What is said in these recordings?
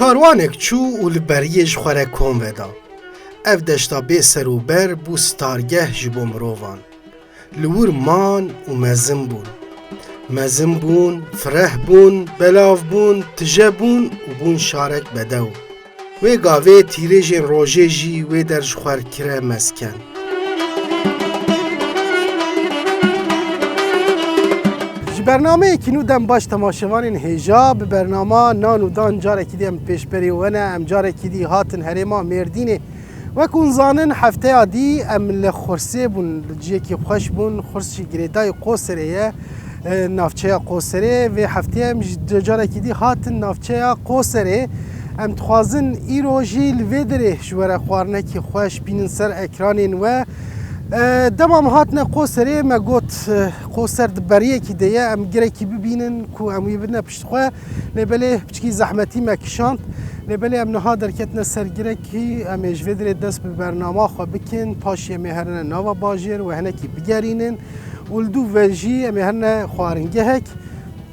Karwanek çû û li beriyê ji xwe re kom veda. Ev deşta bê ser û ber bû stargeh ji bo mirovan. Li wir man û mezin bûn. Mezin bûn, fireh bûn, belav bûn, tije bûn û bûn şarek bedew. Wê gavê tîrêjên rojê jî wê der ji xwe kire mesken. Ji bernameyekî nû dem baş temaşevanên hêja bi bernama nan û dan carekî dî em pêşberî we ne em carekî dî hatin herêma Mêrdînê. Wek hûn zanin hefteya dî em li Xursê bûn, li ciyekî xweş bûn, Xurs jî girêdayê Qoserê ye, navçeya Qoserê vê hefteyê em ji carekî dî hatin navçeya Qoserê. Em dixwazin îro jî li vê derê ji were xwarinekî xweş bînin ser ekranên we. Dema me hatine Qoserê me got Qoser di beriyekî de ye em girekî bibînin ku em wî bine piştxwe lêbelê piçikî zehmetî me kişand lêbelê em niha derketine ser girekî em ê ji vê derê dest bi bernama xwe bikin paşê em ê herine nava bajêr û hinekî bigerînin û li dû ve jî em ê herine xwaringehek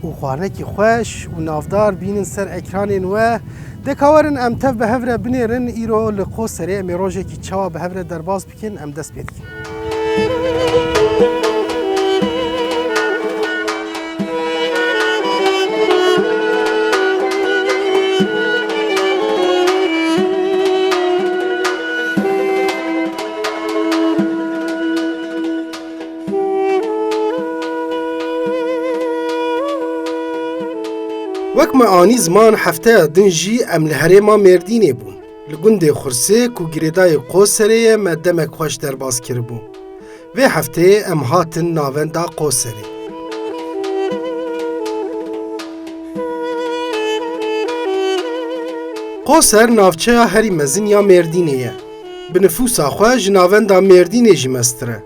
û xwarinekî xweş û navdar bînin ser ekranên we. Dekawerin em tev bi hev re binêrin îro li Qoserê em ê rojekî çawa bi hev re derbas bikin em dest pê dikin. Wek me anî ziman hefteya din jî em li herêma Mêrdînê bûn. Li gundê Xursê ku girêdayê Qoserê ye me demek xweş derbas kiribû. Vê hefteyê em hatin navenda Qoserê. Qoser navçeya herî mezin ya Mêrdînê ye. Bi nüfusa xwe ji navenda Mêrdînê jî mestir e.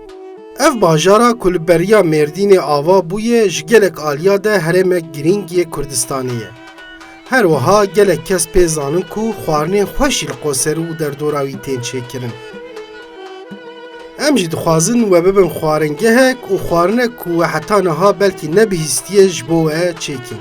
Ev bajara ku li beriya Mêrdînê ava bûye ji gelek aliya de herêmek girîng yê Kurdistanê ye. Her wiha gelek kes pê zanin ku xwarinên xweşî li Qoserê û derdora wî tên çêkirin. Em jî dixwazin we bibin xwaringehek û xwarinek ku we heta niha belkî nebihîstiye ji bo we çêkin.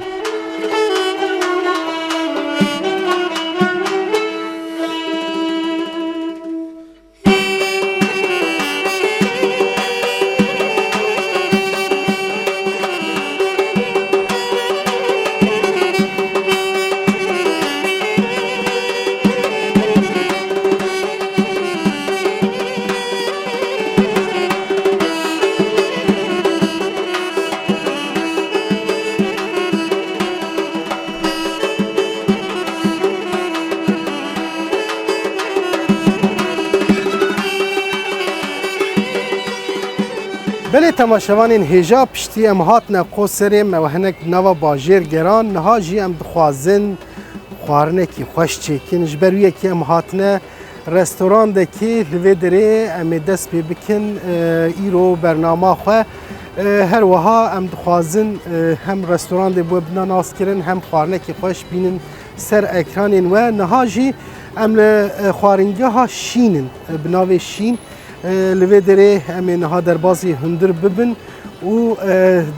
Belê temaşevanên hêja piştî em hatine Qoserê me ve hinek nava bajêr geran niha jî em dixwazin xwarinekî xweş çêkin ji ber wî yekî em hatine restorandekî li vê derê em ê dest pê bikin îro bernama xwe. Her wiha em dixwazin hem restorandê bû bina naskirin hem xwarinekî xweş bînin ser ekranên we. Niha jî em li xwaringeha Şînin bi navê Şîn li vê derê em ê niha derbasî hundir bibin û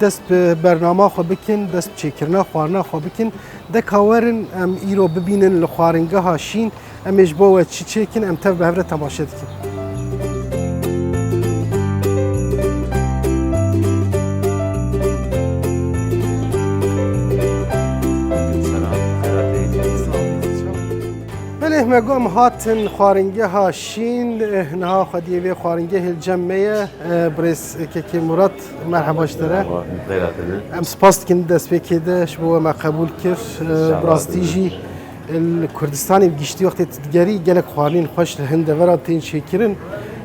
dest bi bernama xwe bikin, dest bi çêkirina xwarina xwe bikin. Dekawerin em îro bibînin li xwaringeha Şîn em ê ji bo we çi çêkin em tev bi hev re temaşe dikin. Belê me got em hatin xwaringeha Şîn niha xwediyê vê xwaringehê cem me ye Birêzkekê Murat merheba ji te re. Em spas dikin dest pêkê de ji bo we me qebûl kir. Bi rastî jî li Kurdistanê giştî wextê tu digerî gelek xwarinên xweş li hin devera tên çêkirin.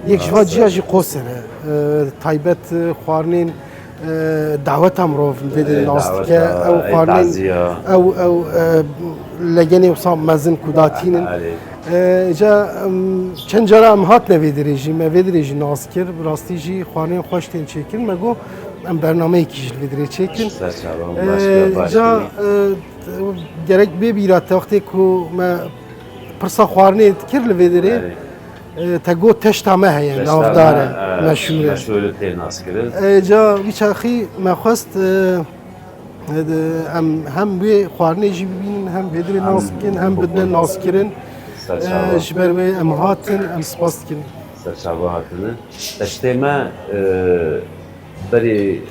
Yek ji van ciya jî Qoser e. Taybet xwarinên daweta mirov li vê derê nas dike ew xwarinên ew legenê wisa mezin ku datînin. Ja çend cara em hatine vê derê jî me vê derê jî nas kir. Bi rastî jî xwarinên xweş tên çêkirin me got em bernameyekî jî li vê derê çêkin. Ja gerek bê bîra te wextê ku me pirsa xwarinê dikir li vê derê te got teşta me heye navdar e meşhûr e. Ca wî çaxî me xwest هم وی خواردنی جی ببینن هم بدری ناس بکن هم بدن ناس کرن جبر وی ام هاتن ام سپاس کن سرچاوه هاتنه تشتی ما بری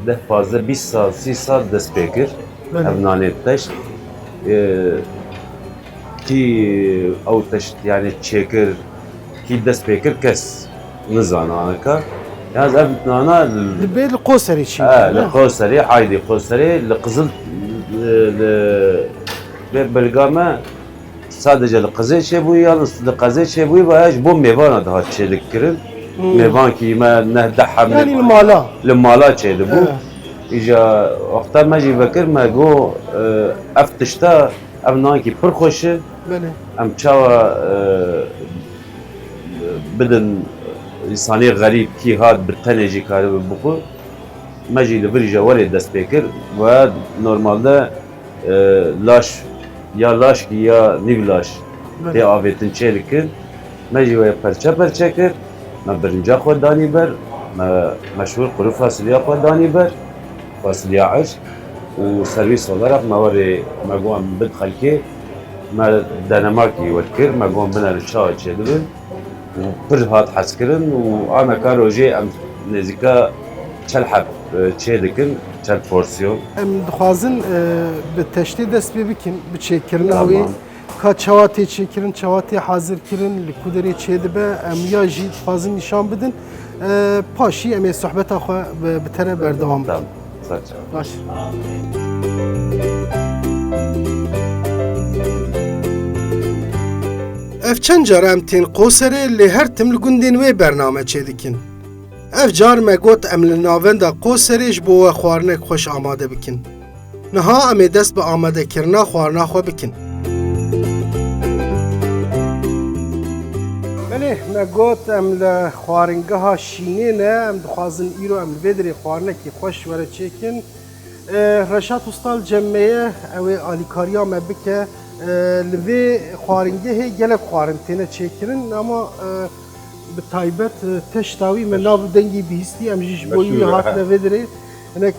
ده fazla 20 سال 30 سال دست بکر evnane تشت ki او تشت yani çekir ki dest pekir kes nizana ka yaz ev nana لبي القوسري شي لقوسري haydi قوسري لقزل belgame sadece لقزل şey bu yalnız لقزل şey bu bayağı bu mevana daha çelik kirin mevan ki ma nehdaha يعني المالا المالا çeydi bu İca vakta maji bekir ma go eftişta evnan ki pır hoşu بله ام çava بدن insani garip ki had bir taneci karı bu mecili bir javali dest bekir ve normalde laş ya laş ki ya nivlaş de avetin çelikin mecili ve perçe perçekir ma birinci xwe danî ber ma meşhur kuru fasulye xwe danî ber fasulye aş û servis olarak ma warê me got bid xelkê ما دنماركي والكر ما قوم بنا الشاي تشدبن وبر هات حسكرن وانا كاروجي ام نزيكا تشلحب تشيدكن تشل بورسيون ام دخوازن بتشتي دست ببكن بتشكرن هوي کا çawatê çekirin çawatê hazır kirin li kuderê çêdibe em ya jî fazil nişan bidin paşî em ê sohbeta xwe bi tere berdewam tamam saçma baş ev çend car em tên qoserê lê her tim li gundên wê bername çêdikin ev car me got em li navenda qoserê ji bo we xwarinek xweş amade bikin niha em ê dest bi amadekirina xwarina xwe bikin Belê me got em li xwaringeha şînê ne em dixwazin îro em li vê derê xwarinekî xweş were çêkin Reşat Usta li cemmeye ew ê alîkariya me bike li vê xwaringehê gelek xwarin têne çêkirin ama bi taybet teşta wî me nav dengî bihîstî em jî ji bo wî hatine vê derê hinek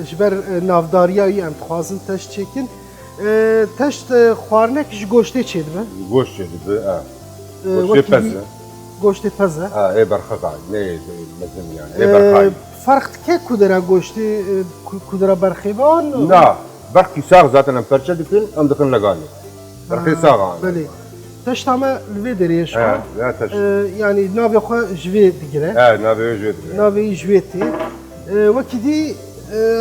ji ber navdariya wî em dixwazin teşt çêkin teşt xwarinek ji goştê çêdibe Goşt çêdibe goştê peze goştê peze ê berxeqay ne mezin yani ê berxay farq dike ku dera goştê ku dera berxêban Na berxî sağ zaten em perçe dikin em dikin legalî berxê sağa belê teşta me li vê derê şo ya teş yani navê xwe ji vê digire navê jê navê ji vê tê wekî dî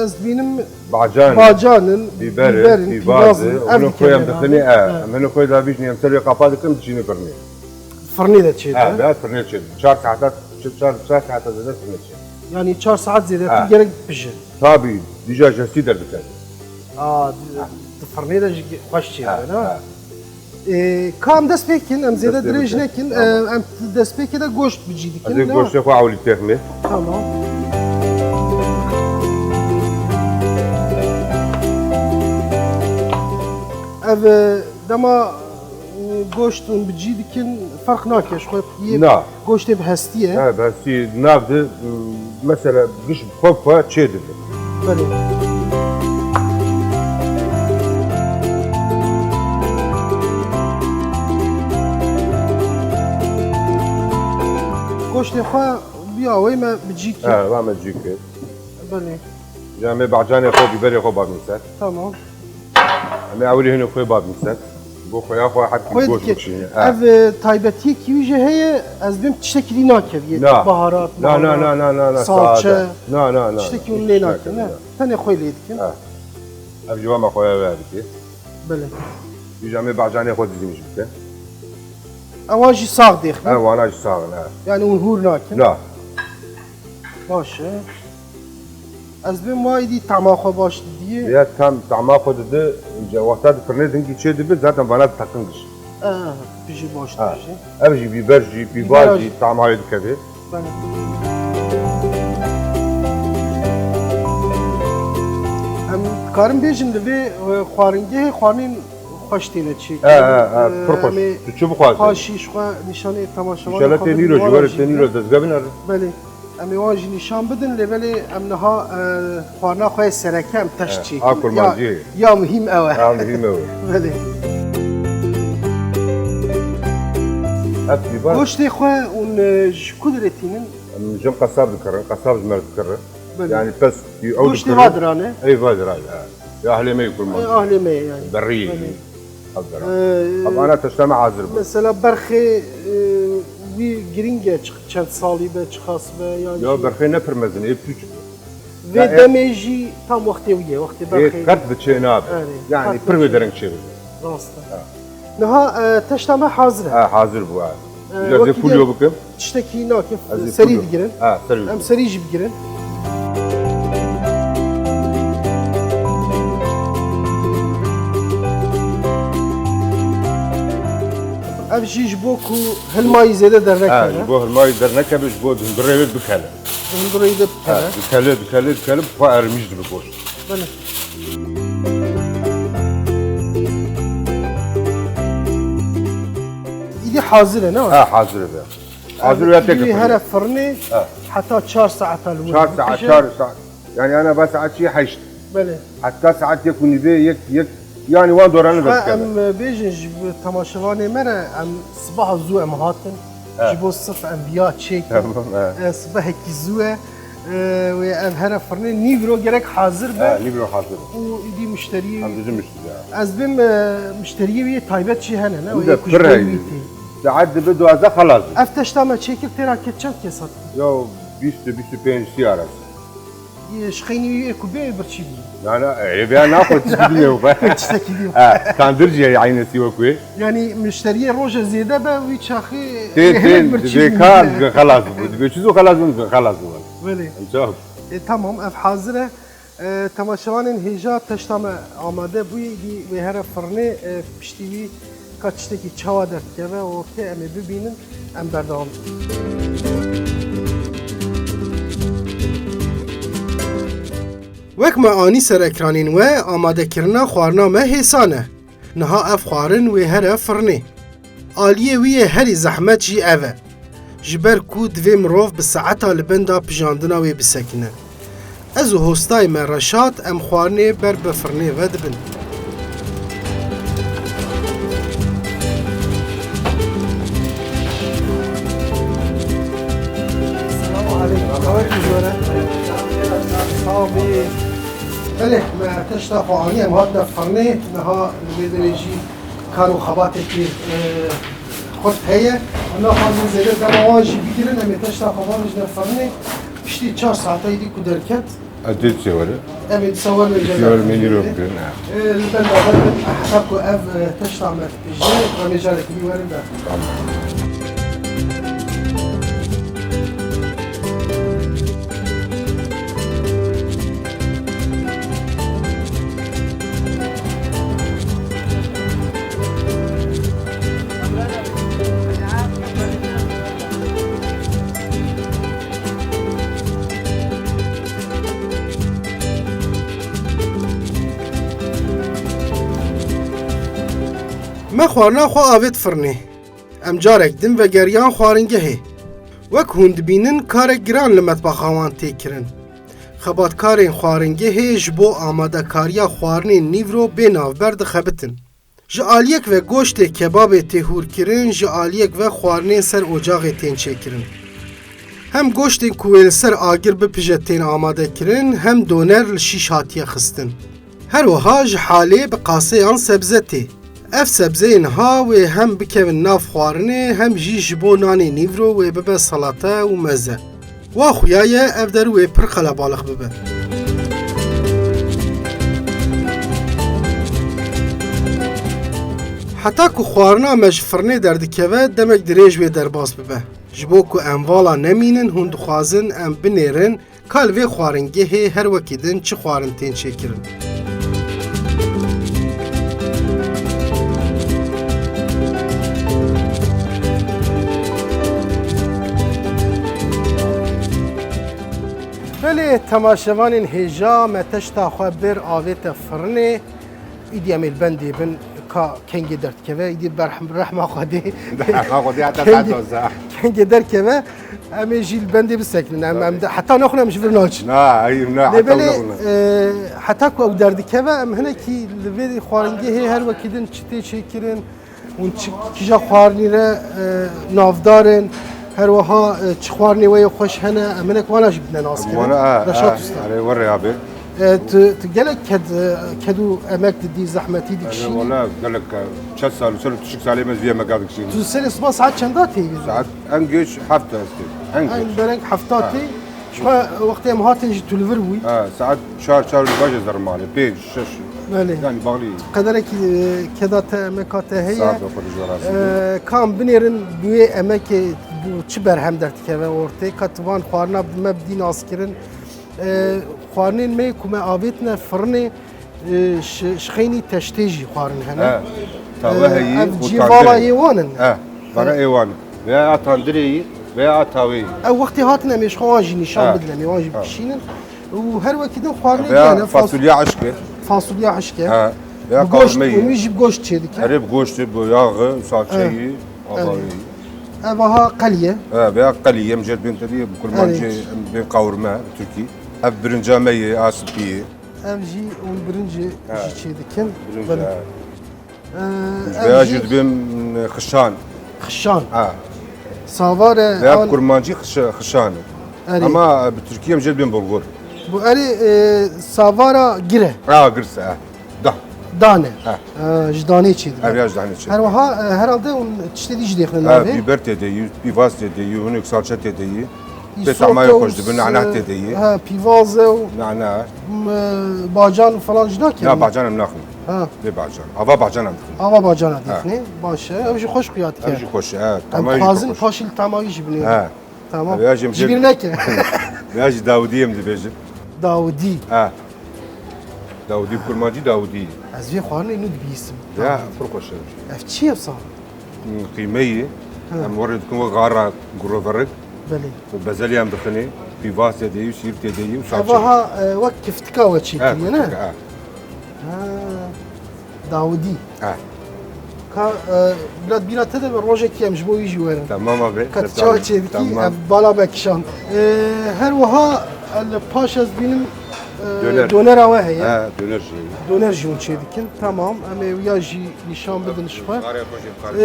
ez bînim bacan bacanın biberin pîvazê hûn xwe em dixînî em hinî xwe davîjnî em serê qapa dikin diçînî firnê firnê de çêdibe ya firnê çêdibe 4 saata zêde firnê çêdibe yani 4 saat zêde gerek bije Tabii dîja jestî derbike di firnê de jî xweş çêdibe ne ka em dest pêkin em zêde dirêj nekin em dest pêkê de goşt bicî dikin Ez ê goştê xwe ewlî texmê tamam ev dema goştun bicî dikin fark nake ji xwe Na goştê bi hestiye بەسی نابدە مەسەرە گشت خۆ چێ دەبێت belê goştê xwe biya wê me bicî kir وامە جی کرد belê جامێ باجانێ خۆ بیبەرێ خۆ بابنی سەر tamam ئەمێ ئەوری هێنە خۆی بابنی سەر بۆ خۆیان خۆ حەکی xwe گۆشت dike بچینە ev taybetiyekî wî jî heye ez bim tiştekî nakeviye Na. baharat نا نا نا نا نا نا salçe نا نا نا tiştekî hûn lê nakin ne tenê xwe lê dikin ئەو جوامە خۆیان وابێ belê جامێ باجانێ خۆ دزیمیش بکە ewa jî sağ dêxin واناژ ساغن yani hûn hûr nakin نا baş e ez bim wayî dî tema xwe baş diye یا tam تەما خۆ دەدە وەختا فرنێ دنگی چێ دەبێت زاتن بەنا تەقنگش bijî baş dijî ئەو ژی بیبەرژی پیبازی تاماوێ دکەبێ belê em dikarin bêjin li vê xwaringehê xwanên xweş têne çêkin پڕخۆش تو چ بخوازی paşî ji xwe nîşanê temaşevan شەلە تێنیرۆ ژوەرە تێنیرۆ دەستگە بنەر belê ام واجی نشان بدن لبلی ام نها خوانا خواه سرکه ام تشت چی کرمانجی یا مهم اوه مهمه بله هفتی باز گوشت خواه اون کدرتینن جم قصاب ذكرن قصاب جمال ذكرن بله. يعني بس في أول گوشت وادرانه أي فادر هذا يا أهلي ما يكون موجود اهل می yani برية بله. أقدر طب أنا تجتمع عازر بس Mesela برخی وی گرینگه چند سالی به چخاص به yani يا برخي نفر مزن إيه بتوجه ve demeji tam vakti wiye vakti إيه برخی قد بتشيناب يعني قد برمي درنك شيء rasta. Naha teştama hazır. حاضر بوا وقت جازي فوليو بكم tişteki nakif أزي seri فوليو. girin. سري Hem seri jib girin. Ev jî ji bo ku hilmayî zêde dernekeve. جبوه الماي درنك بجبوه برية بكلا Hindurayı da bikere. بكلا بقى أرميج بكوش Böyle. İdi hazır ne var? حاضر بها حاضر يا İdi her تكفى fırını hatta 4 saat alıyor. شهر ساعة شهر ساعة يعني أنا بس ساعات شيء حيشت Böyle. حتى ساعات يكون يبي يك يعني وين دوران بس كذا ام بيجن جب تماشواني مرة ام صباح زو ام هاتن جبو الصف ام بيا تشيك تمام صباح كي زو و ام هر فرن نيفرو جرك حاضر به ليبرو حاضر و دي مشتري عم بيجي مش از بم مشتري وي تايبت شي هنا نا وده و بكره هي. ساعات بده هذا خلاص افتش تما تشيك ترى كتشات كسات يو 20 25 سيارة يشخيني كوبي برشي يعني يبي أنا آخذ تجيبني وبا تشتكي بيو كان درجة عيني سوى كوي يعني مشتري روجا زياده به وي تشاخي تين زي كان خلاص بيشوفوا خلاص خلاص Böyle. شوف Tamam ev hazır. Tamaşavanın heja teştama amade bu ve her fırını piştiği kaçtaki çava dertke ve ortaya eme bibinin em berdam. Wek me anî ser ekranên we amadekirina xwarina me hêsane. Niha ev xwarin wê here firnê. Aliyê wî yê herî zehmet jî ev e. Ji ber ku divê mirov bi saeta li benda pijandina wê bisekine. Ez û hostayê me Reşat em xwarinê ber bi firnê ve dibin. بله ما تشتا فعالی هم هات فرنه نها بدرجی کارو خباته که خود هیه انا خواهد زیده دماغی بگیرن امی تشتا فعالیش در فرنه پشتی 4 ساعته ایدی که درکت أديت سوالة امی تصور میجه سوال من يروح كنا لبن دادن احساب که اف تشتا مرتجه و میجاله که بیوارن در ما خواردنا خو آوید فرنه ام جارک دم و گریان خواردنگهه وک هند بینن کار گران لمطبخ آوان تکرن خباتکارین خواردنگهه جبو آماده کاریا خواردن نیورو بیناو برد خبتن جالیک و گوشت کباب تهور کرن جالیک و خواردن سر اجاق تین چکرن هم گوشت کویل سر آگر بپجتین آماده کرن هم دونر لشیش هاتیه خستن هر وها جحاله بقاسه آن سبزته اف سبزین ها و هم بکن ناف خوارنه هم جی جبو نانی نیورو و ببه سلاته و مزه و خویای اف در و پر قلبالخ ببه حتی که خوارنا مجفرنه دردکوه دمک دریج و درباس ببه جبو که اموالا نمینن هند خوازن ام بنیرن کال و خوارنگه هر وکیدن چه خوارنتین چه کرن بله تماشاوان هجا متشتا خبر آویت فرنه ایدیم البندی بن ka kenge dertkeve idi berhma xadi Ha خودی حتی تازه. kenge derkeve em ê jî bendê bisekinin em de heta naxwin em ji vir naçin. نه ای نه Lê حتی belê نکنه. heta ku ew derdikeve em hinekî li vê xwaringehê her wekî din çi tê çêkirin û kîja xwarinî re navdarin her wiha çi xwarinê wê yê xweş hene em hinek wana jî bidine nas kirin. وانا Reşat Usta. اره وره abi. Tu gelek kedû emek didî zehmetî dikişînî. ولا قال لك 3 سال وصل تشك سالي مز فيها مقادك شيء. Tu serê sba saet çenda têvî? ساعات انجش حفته استي. انجش. Em bereng hefta tê. Şma wextê em hatin jî tu li vir bûî. ساعات شهر الباجة زرمانة 5 6 Belê. يعني باغلي. Qederekî keda te emeka te heye. ساعات بخرج وراسي. Kam binêrin bu yê emekê bu çi berhem dertikeve ortê kativan xwarina me bidî naskirin. Xwarinên me ku me avêtine firinê ji xeynî teştê jî xwarin hene. اه. تاوه هي Ev cîvala yê wan in. اه. برا ايوان. veya atandırıyı veya atavi. Ew wextê hatin em ê ji xwe wan jî nîşan Ha. bidin em ê wan jî bikişînin. û her wekî din xwarinê Veya gene fasulye aşkı. fasulye hişke. Ha. Veya Bu goşt kavurmayı. û jî goşt çê dikin. Herif goştu bu yağı, salçayı, avavi. Ev aha qeliye. Ha veya kaliye meced bin tediye bu kurmancı bin kavurma Türkiye. Ev birincameyi, asipiyi. Ev jî û birinci jî çê dikin. Birinci. Ev Veya jî jid bin xişan. xişan. Ha. Savar e Veya ewan- kurmancı xişan. Erê. Ama bu Türkiye meced bin bulgur. Bu erê savara gire. Ha gırsa ha. Da. Dane. Ha. Ji danê çê dikin. Ev yaş da hani çe. Her wiha herhalde hûn tiştê dî jî dêxinin Ha navê. biber tedeyi, pivas tedeyi, hunuk salça tedeyi. Î Betamaya sote û koştu, bir nana tedeyi. Ha pîvaze û Nana. bacan falan jî nakin. Ya bacanım nakın. Ha. Ne bacan? Hava bacanım. Ava bacana dîxîne. Baş e. Ev jî xweş xuya dike. Ev jî koş. Ha. Em Tamam. xwazin paşîl temayî jî binêrin. Ha. Tamam. Ev jî Ji bîr neke. Veya jî Davudiyem dibêjin. Dawudî. Ha. Davudi kurmancı Davudi. Ez vê xwarinê nû dibîsim. Ya pırkoş. Ev çi ev sa? Kıymeyi. Em oraya dikun ve gara gurovarık. Belê. Ve bezeliyem dikini. Pivas tedeyi, şir tedeyi, Ev salça. aha wek kiftika we Ha. çêkiriye ne? Ha. Dawudî. Ha. Ka bilad bîra te de rojekî em ji bo wî jî werin. Tamam abi. Ka çawa çêdikî Tamam. ev bala vekişan. Her wiha li paş ez bînim Döner. donera we heye. Ha, döner şey. Doner jî hûn çêdikin. Tamam em ê wiya jî nîşan bidin ji xwe. Karaya koşun.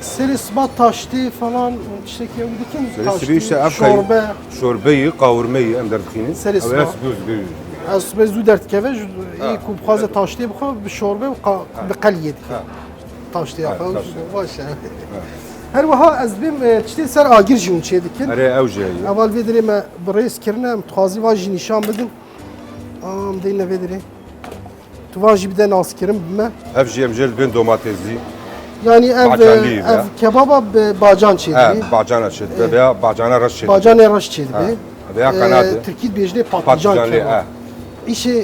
Serê sba taştê falan tiştekî ew dikin. Serê sibê işte ev şorbe. Şorbeyi, kavurmayı em derdikinin. Serê Ev sibê. es göz. Ez sibê zû derdikeve ji ku bixwaze taştê bixwe bi şorbe û bi qeliyê dikin. Taştê Ha, xwe taştê. baş e. Her wiha ez bêm tiştê ser agir jî hûn çêdikin. Ere ev jeyi. Eval vê dirê me bi rêz kirine em dixwazî van jî nîşan bidin. Am deyne vê dirê. Tu van jî bide naskirin bime. Ev jeyem jel bin domatesli. Yani ev Bacanlıyı ev be. kebaba bi bacan çêdibî. Ha, bacana şedbe veya bacana raş şedbe. Bacanê reş çêdibî. Veya kanadı. Tirkî dibêjinê patlıcan Patlıcanlı kebab. ha. İşê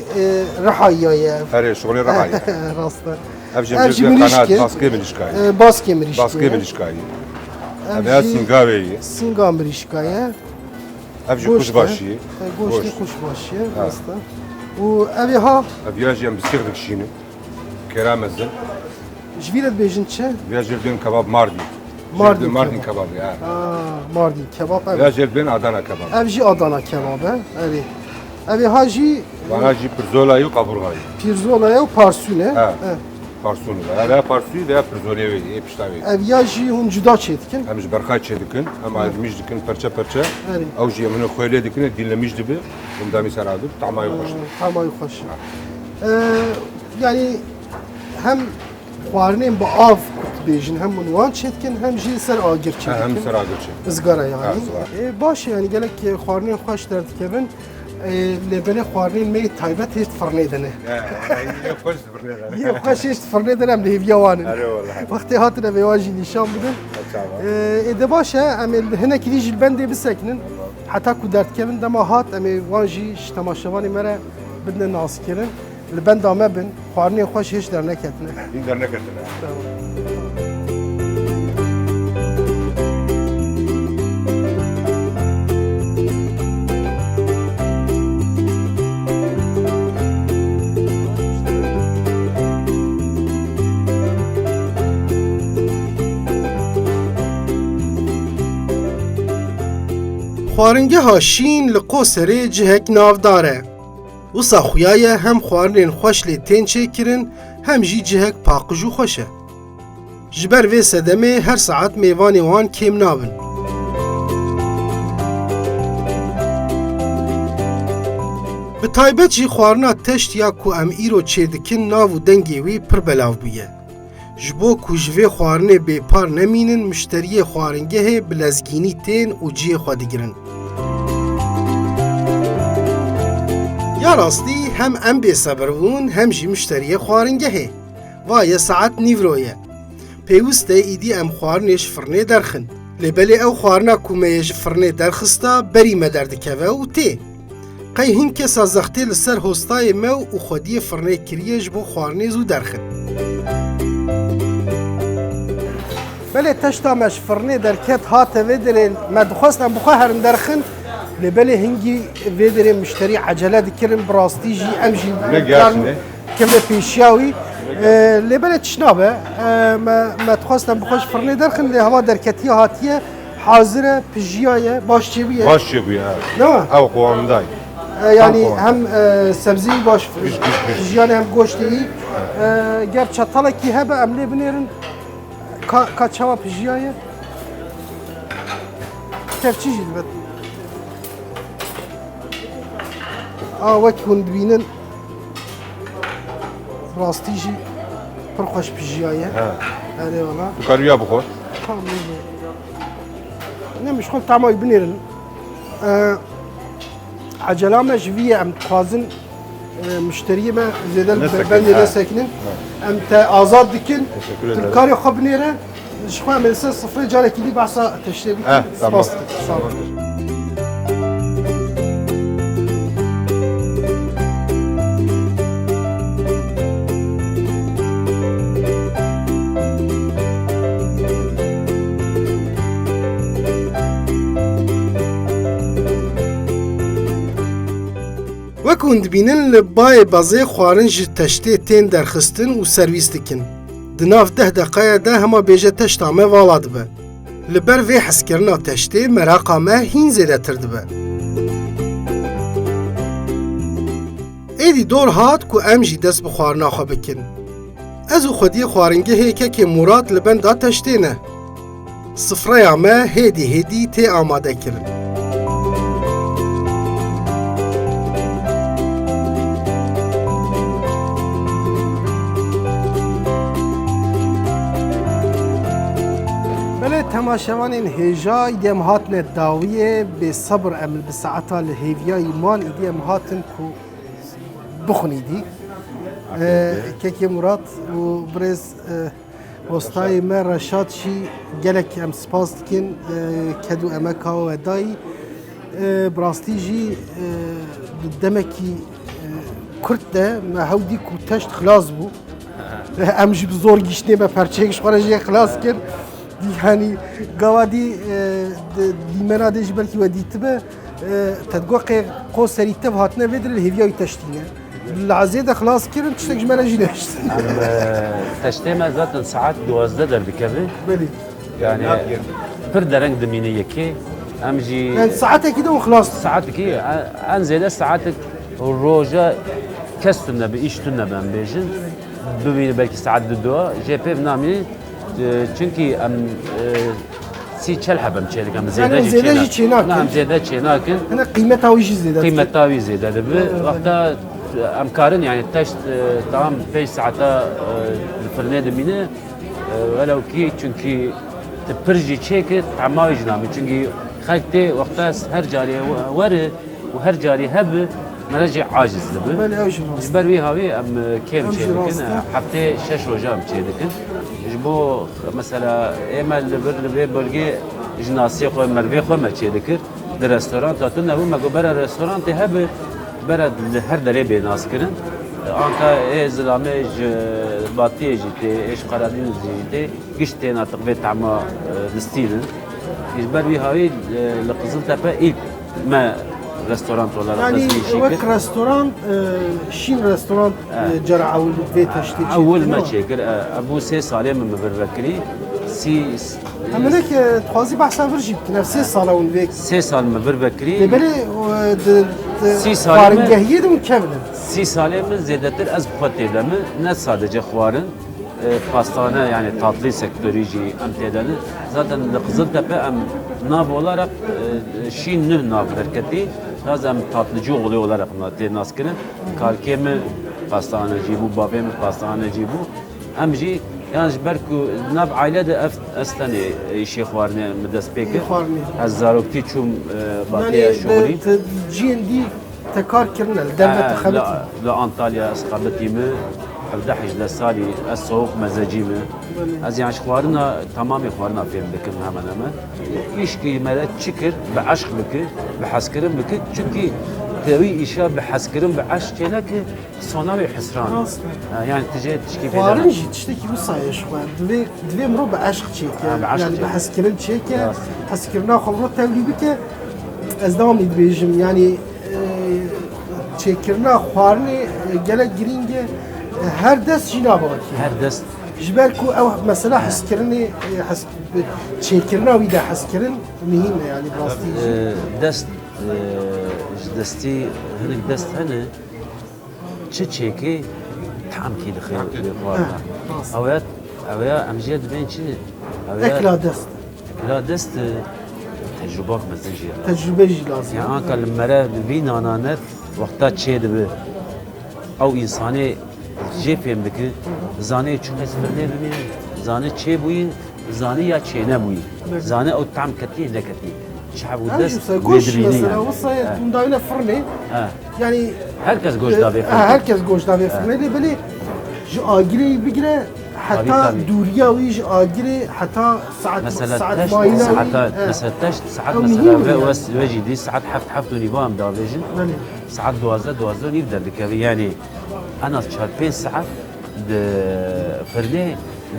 rihayya ye ev. Ere şoğlu rahayı. Rastla. Ev Ev jeyem jî jel mirîşk kanat e. baskı milişkayı. Baskê mirîşk. Baskı milişkayı. Ev Veya jî singaveyi. singa mirîşka ye. Ev jî Goşt e. kuşbaşı. Goştê kuşbaşî ye. Rasta. û evê ha Ev ya jeyem biskir dikşini. Keramezin. ji vî re dibêjin çi? Veya jel bin kebab Mardin. Mardin Mardin kebab. kebabı ya. Mardin kebap ev. Veya jel bin Adana kebabı. Ev jî Adana kebab e. Evê. Evê ha jî Bana jî pirzolayı kaburgayı. pirzola ye û parsûn e. Ha. Parsunu veya parsuyu veya pirzolaya veyi. Piştavi. Ev ya jî hûn cuda çêdikin. Hem ji berxay çedikin, hem ayrılmış dikin parça parça. Evet. Ew jî em hene xwelê dikin, dinlemiş dibi. Bunda misal adır, tamayı hoş. Tamayı xweş. Yani hem xwarinên bi av dibêjin hem hûn wan çêdikin hem jî ser agir Hem çêdikin. ser agir çe. Izgara yani. Ha, Baş yani gelek xwarinên xweş derdikevin lêbenê xwarinên me taybet hêst firnê dine. Hoş birne. Yê xweş hêst firnê din em li hêviya wan in. Ere vallahi. Wextê hatin evê wan jî nîşan bidin. De baş e em ê hinekî dî jî li bendê bisekinin. Heta ku derdkevin dema hat em ê wan jî ji temaşevanê me re bidine naskirin. Li benda me bin xwarinên xweş hêç derneketine. Din dernek etine. Xwaringeha Şîn li Qoserê cihek navdar e. Wisa xuyaye hem xwarinên xweş lê tên çêkirin, hem jî cihek paqij û xweş e. Ji ber vê sedemê her saet mêvanê wan kêm nabin. Bi taybet jî xwarina teşt ya ku em îro çêdikin nav û dengê wî pir belav bûye. Ji bo ku ji vê xwarinê bêpar nemînin, müşteriyê xwaringehê bi lezgînî tên û ciyê xwe digirin. Ya rastî hem em bêsebir bûn, hem jî müşteriyê xwaringehê. Vaye saet nîvro ye. Pêwîst e îdî em xwarinê ji firnê derxin. Lêbelê ew xwarina ku me yê ji firnê derxista, berî me derdikeve û tê. Qey hin kesa zextê li ser hostayê me û xwediyê firnê kiriye ji bo xwarinê zû derxin. Belê teşta me ji firnê derket hate vê derê me dixwastin em bixwe herin derxin, lêbelê hingî vê derê müşterî ecele dikirin, bi rastî jî em jî keve pêşiya wî. Lêbelê çi nabe, me dixwastin em bixwe ji firnê derxin, lê heva derketiya hatiye hazir e, pijiya ye, baş çêbû ye. Baş çêbû ye. Ne mi? Ew qewamdayê. Yani hem sebzeyi baş, pijiyanê hem goştê yî. Ger çatalekî hebe em lê binêrin ka çawa pijiya ye. Tevçî jî dibet. Wek hûn dibînin rastî jî pir xweş pijiya ye. Erê wala. Dikarî ya bixwe. Tamam. Ne mişxwe tamay binêrin. Acela me ji vî ye em dixwazin müşteriyê me zêde ben de nesekinin. Em te azad dikin. Karê xwe binêre. Ji xwe em ê ser sifrê carekî dî behsa teştê bikin. Tamam. Sağ ol. Wek hûn dibînin li bayê bazê xwarin ji teştê tên derxistin û servîs dikin. Di nav 10 deqaya de hema bêje teşta me vala dibe. Li ber vê heskirina teştê meraqa me hîn zêdetir dibe. Êdî dor hat ku em jî dest bi xwarina xwe bikin. Ez û xwediyê xwaringehê kekê Murat li benda teştê ne. Sifreya me hêdî hêdî tê amade kirin. Temaşevanên hêja îdî em hatine dawiyê bê sebr em bi saeta li hêviyayî mal îdî em hatin ku bixwin îdî. Kekê Murat û birêz hostayê me Reşat jî gelek em spas dikin kedû emeka we dayî. Bi rastî jî demekî Kurd de me hewdî ku teşt xilas bû. Em jî bi zor giştê me perçeyek ji xwe re jê xilas kir. Yani gavadi dimena de belki ve ditibe tedgoqe Qoserî tev hatine vedir hêviyayî teştîne. Lazê de xelas kirin tiştek ji me re jî neştin. Teştê me zaten saat 12 derdikeve. Belî. Yani pir dereng dimîne yekê. Em jî yani saatekî de û xelas. Saatekî en zêde saatek roja kes tune bi îş tune ben bêjin. Bibîne belki saat 2 jê pêv namî. Çünkü em si çel hebem çelik em zêde jî çênakin. Em zêde çênakin. Hene qîmeta wî jî zêde. Qîmeta wî zêde dibe. Wexta em karin yani teşt tamam 5 saata firnê dimîne welew kî çünkü pir jî çêkir tema wî jî namî. Çünkü xelk tê wexta her carî were û her carî hebe merece aciz dibe. Belî ew jî rast. Ji ber wî havî em kêm çêdikin. Heftê 6 roja em çêdikin. Bu mesela emel li vê bölgê ji nasiyê xwe mervê xwe me çêdikir di restoranta tu nebû me got bera restorantê hebe bera li her derê bênas kirin anka ê zilamê ji batiyê jî tê ê ji Qeradîn jî tê giş tên artık vê tema listînin ji ber wî havî li Qiziltepe ilk me restoran olarak yani wek restoran şîn restoran cara ewl vê teştê ewl me çêkir ebû 3 salê min birvekirî همینک تخوازی بحثا ورجی بکن نفسی ساله اون ویک 3 سال من bir bekri. دبلی سی ساله خارنگهیه دون کبنه 3 ساله من زیادتر az خاطر ne sadece xwarın pastane yani tatlı sektörü jî em têdenin zaten li Qiziltepe em nav olarak şîn nû nav herketî naz em tatlıcı oğlu olarak tê naskirin kalkê min pastanecî bû bavê min pastanecî bû em jî yani ji ber ku nav aile de ez tenê îşê xwarinê min dest pê kir Xwarinê. ez zaroktî çûm Yani batiya şoğlî GND tekar kirine devlet xebeti li Antalya ez xebetî min 17 سالی از سوق مزاجیمه از یعنی خوارنا تمامی خوارنا فیلم بکن همان همان ایشکی ملت چکر به عشق بکر به حسکرم بکر چونکی توی ایشا به حسکرم به عشق چیله که سوناوی حسران yani تجي تشكي في Xwarin jî tiştekî wisa ye ji xwe divê mirov bi eşq çêke yani bi hezkirin çêke hezkirina xwe mirov tevlî bike ez devamlı dibêjim yani çêkirina xwarinê gelek girîng e her dest jî nabakî her dest ji ber ku ew mesela hezkirinê çêkirina wî de hezkirin mühim e yani rastî dest destî hinek dest hene çi çêkê tam kî dixê xwarin ew em jê dibên çi ekla dest ekla dest tecrübe mezin jî tecrübe jî lazım yani anka li mere vî nananet wexta çê dibe ew însanê jê fêm dike zanê çû ez firnê bimîne zanê çê bûyî zanê ya çê nebûyî zanê ew tam ketî neketî çav û dest goş wê dibînî mesela yani wisa tundayına firnê yani herkes goş davê herkes goş davê firnê lê belê ji agirê bigire heta tabii. dûriya wî ji agirê heta mesela saat teşt mayîna saat mesela teşt saat Ew mesela mühim yani. ve jîdî saat heft û nîva em davêjin Belê. saat 12 nîv derdikevî yani en az 4-5 saat di firnê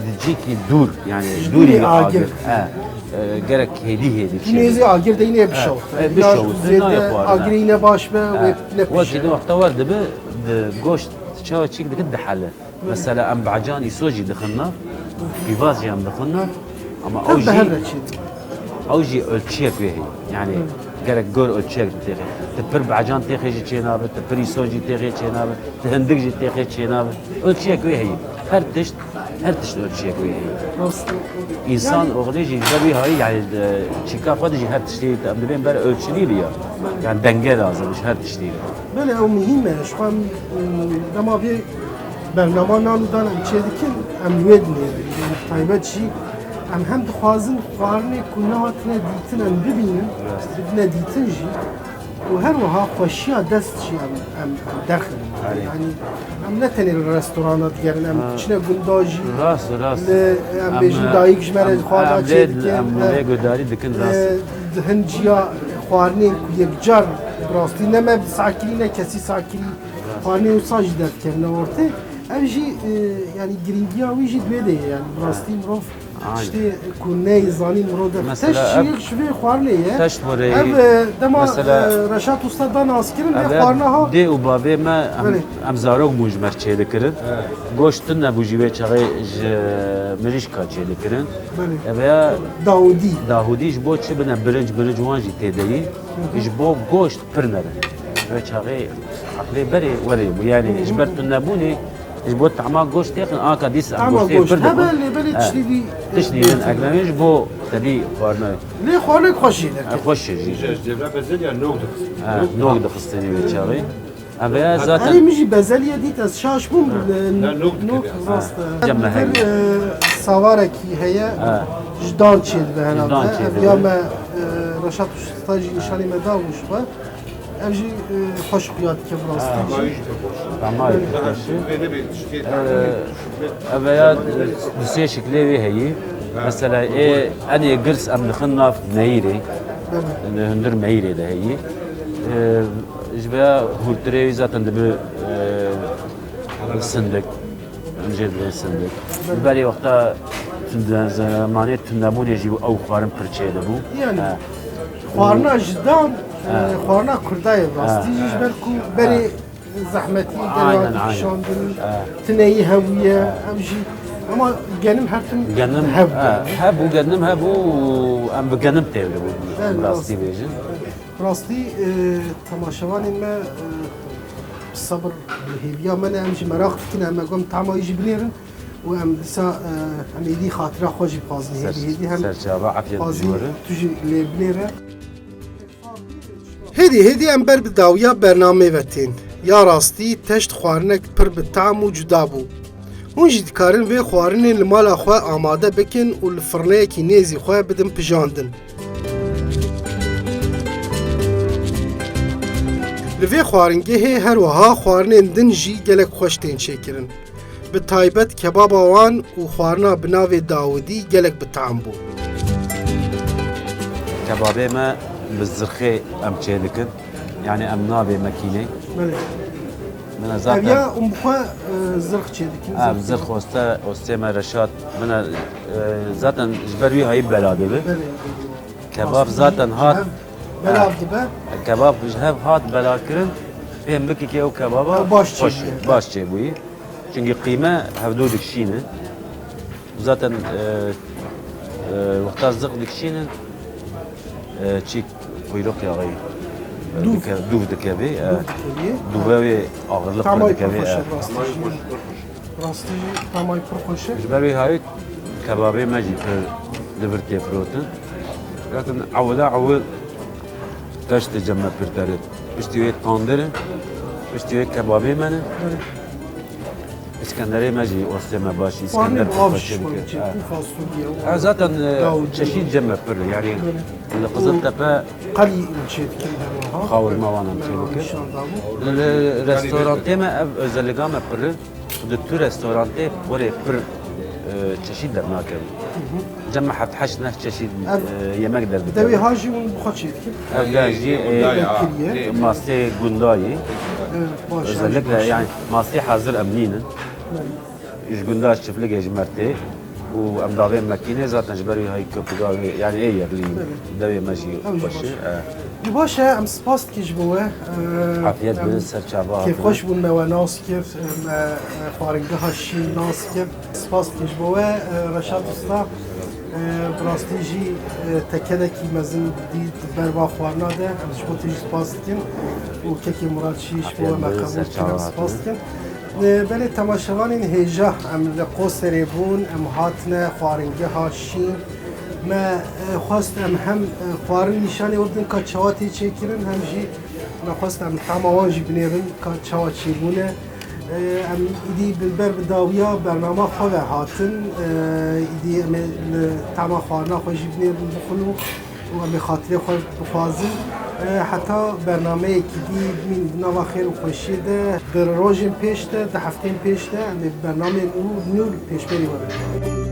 dicikî dûr yani dûrî dûrê agir agir. gerek hêdî Nêzî agir de yine bişewt bişewt, nayê xwarin, agirê yine baş be ve ne وقتی دو وقتا ورد به گوشت چاو چیک دکت دحله مثلا ام بعجان ایسوجی دخلنا بیوازی هم دخلنا اما tabi her çi اوجی ölçek وهی yani gerek gör ölçek تیخی تپر بعجان تیخی جی چنابه تپر ایسوجی تیخی چنابه تهندگ جی تیخی çenabı ölçek وهی her tişt ölçek وهی İnsan oğlu bir hayır yani çıkar fadıcı her tişti ben böyle ölçülüyor ya yani denge lazım her tişti. böyle ew mühim e şu an dema bir bernama nanudan em çê dikin em wê dinê taybet jî em hem dixwazin xwarinê ku nehatine dîtin em bibînin bibine dîtin jî û her wiha xweşiya dest jî em derxin yani em ne tenê li restorana digerin em çine gunda jî Rast rast. em bêjin dayîk ji me re xwaza çê dikin Em lê gudarî dikin rast. di hinciya xwarinê ku yekcar rastî ne me sakirî ne kesî sakirî xwarinê wisa jî derkevne ortê ev jî yani giringiya wî jî divê de ye yani rastî mirov tiştê ku neyê zanî mirov de Mesela teş jî yek ji vê xwarinê ye Teş boreyî, ev dema mesela Reşat Usta da naskirin vê Evet, xwarina ha dê û bavê me Belê. em zarok bû ji mer çê dikirin. Goştin nebû jî vê çaxê ji mirîşka çê dikirin. Belê. Ev ya Dawudî Dahudî ji bo çi bine birinc wan jî têdeyî ji bo goşt pir nere. Vê çaxê eqlê berê werê bû yani ji ber tu nebûnê ji bo tema goşt têxin aka dîs em ama goştê goşt pir hebe dibin. lê belê tiştî vî Tiştînin eklemê ji bo tedî xwarina lê xwarinê xweş jî derket xweş jî. Devlet bezelye nok Nog dixistinê vê çaxê. Ev ya Herî zaten min jî bezeliye dît ez şaş bûm nok rast Cem heye. savarekî heye ji dan çê dibe dan herhalde çê ev dibe. ya me Reşat Usta jî nîşanê me da bû xwe ev jî xweş xuya dike rastî jî tamam. Böyle bir şey. Evveya dusya şekli ve heyi. Mesela hani girs em dixin naf meyre. Hündir meyre de heyi. Jveya hurtire zaten de bir sındık. Önce de sındık. Beri vakta zamanı tündemune jibu ev xwarin pirçe de bu. yani xwarina ji dan xwarina Kurdayê rastî jî ji ber ku berê zehmetî Aynen, derwatî aynen. kişandin tineyî hewî ye ev jî Ama genim her tüm Genim hev. bu genim bu em bi genim tevri bu Evet, rastî bêjin. Rastî temaşevanên me sabır hêviya me ne em jî merak dikin em gom tamayî jî binêrin û em dîsa em êdî xatira xwe jî pazî hêdî hem Serçava afiyet pazî dijwere. tu jî lê binêre. Hêdî em ber bi dawiya bernamê ve tên. Ya rastî teşt xwarinek pir bi tam û cuda bû. Hûn jî dikarin vê xwarinên li mala xwe amade bikin û li firneyekî nêzî xwe bidin pijandin. Li vê xwaringehê her wiha xwarinên din jî gelek xweş tên çêkirin. Bi taybet kebaba wan û xwarina bi navê Dawidî gelek bi tam bû. Kebabê me bi zirxê em çê dikin. Yani em navê mekînê. Min zaten Ev um xwe zirx çê dikin. ev zirx ostê me reşat. Min zaten ji ber wî hayî bela dibe. Kebab zaten hat. Belav dibe. Kebab ji hev hat bela kirin. Pêm bikike ew kebaba Baş çê xweş bûye. baş çê bûyî. Çünkü qîme hevdû dikişînin. Zaten wexta zirx dikişînin çî kuyruk yağı duv dikevê. Duvê wê ağırlık pir Tamayî pir dikevê. xweş e rastî. Rastî jî tamayî pir xweş e. Ji ber wê hayî kebabê me jî pir li vir têfirotin. Zaten ewila ewil teştê cem me pir terit. Piştî wê tandirin, piştî wê kebabê me ne. İskenderê me jî ostê me baş î İskender Xwarinên av xweş jî dike. çê û fasulye. Zaten çeşit cem me pir yani li Qiziltepe Qalî çê dikin her wiha. xawirma wan em çê dike. Nîşan dabû. Li restorantê me ev özelliga me pir di tu restorantê werê pir çeşit dernakevî. Cem me heft heşt neh çeşit yemek Devê derdikevî. ha jî hûn bi xwe çê dikin. Ev de jî Kiriye. mastê gundayî. Baş. Özellikle yani mastê hazır em nînin. Ji gunda çiftlikê ji mertê û em davê mekînê zaten ji ber wî hayî köpûda yani ê yerlî devê me jî xweş e. Di baş e em spas dikin ji bo we. Afiyet bi ser çava Kêf xweş bûn me we nas kir. Me xwaringeha şîn nas kir. Spas dikin ji bo we. Reşat Usta bi rastî jî tekenekî mezin dî berba xwarina de. Em ji bo te jî spas dikin. û kekê Murad şî ji bo we me qebûl kirin. Em spas dikin. Belê temaşevanên hêja em li Qoserê bûn, em hatine xwaringeha şîn. Me xwest em hem xwarin nîşanê Urdin ka çawa tê çêkirin hem jî me xwest em tama wan jî binêrin ka çawa çêbûne. Em îdî ber bi dawiya bernama xwe ve hatin. Îdî em ê li tama xwarina xwe jî binêrin bixwin û em ê xatirê xwe bixwazin. Heta bernameyekî dî bîn di nava xêr û xweşiyê de di rojên pêş de di hefteyên pêş de em ê bernameyên nû pêşberî werin.